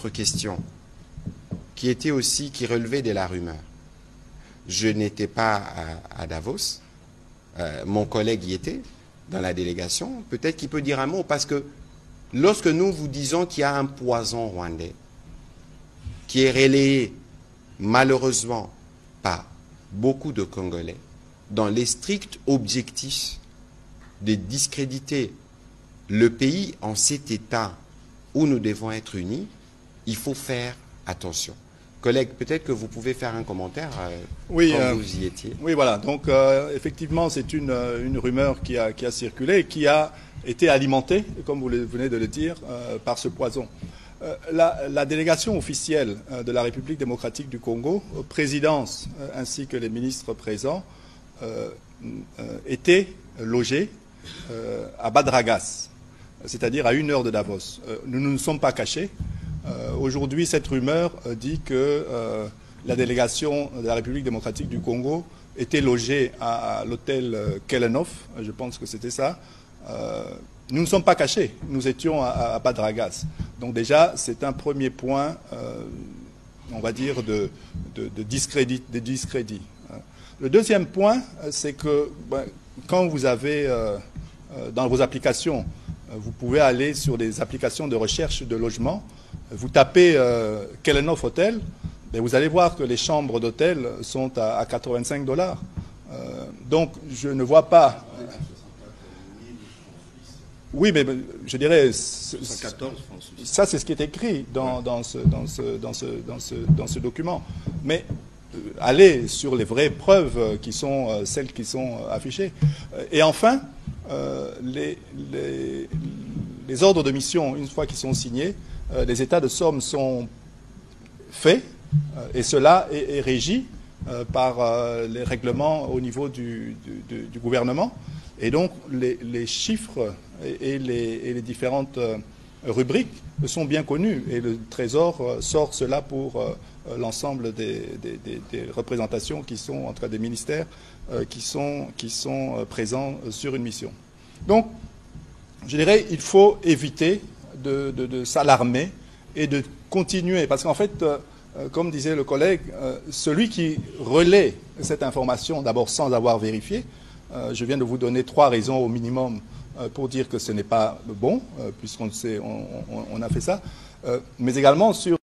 autre question qui relevait de la rumeur. Je n'étais pas à Davos. Mon collègue y était dans la délégation. Peut-être qu'il peut dire un mot parce que lorsque nous vous disons qu'il y a un poison rwandais qui est relayé malheureusement par beaucoup de Congolais dans les stricts objectifs de discréditer le pays en cet état où nous devons être unis, il faut faire attention. Collègue, peut-être que vous pouvez faire un commentaire oui, quand vous y étiez. Oui, voilà. Donc, effectivement, c'est une rumeur qui a circulé et qui a été alimentée, comme vous venez de le dire, par ce poison. La délégation officielle de la République démocratique du Congo, présidence ainsi que les ministres présents, étaient logés à Badragas, c'est-à-dire à 1 heure de Davos. Nous ne nous sommes pas cachés. Aujourd'hui, cette rumeur dit que la délégation de la République démocratique du Congo était logée à l'hôtel Kelenov, je pense que c'était ça. Nous ne sommes pas cachés, nous étions à Badragas. Donc déjà, c'est un premier point, on va dire, de discrédit. Le deuxième point, c'est que quand vous avez dans vos applications, vous pouvez aller sur des applications de recherche de logement, vous tapez Kelenov Hotel, et vous allez voir que les chambres d'hôtel sont à $85. Donc je ne vois pas... Oui, mais je dirais... 114 francs suisses. Ça, c'est ce qui est écrit dans ce document. Mais aller sur les vraies preuves qui sont celles qui sont affichées. Et enfin, les ordres de mission, une fois qu'ils sont signés, les états de somme sont faits, et cela est régi par les règlements au niveau du gouvernement. Et donc, les chiffres et les différentes rubriques sont bien connus. Et le Trésor sort cela pour l'ensemble des représentations qui sont, en tout cas des ministères, qui sont présents sur une mission. Donc, je dirais, il faut éviter de s'alarmer et de continuer. Parce qu'en fait, comme disait le collègue, celui qui relaie cette information, d'abord sans avoir vérifié, je viens de vous donner 3 raisons au minimum pour dire que ce n'est pas bon, puisqu'on a fait ça, mais également sur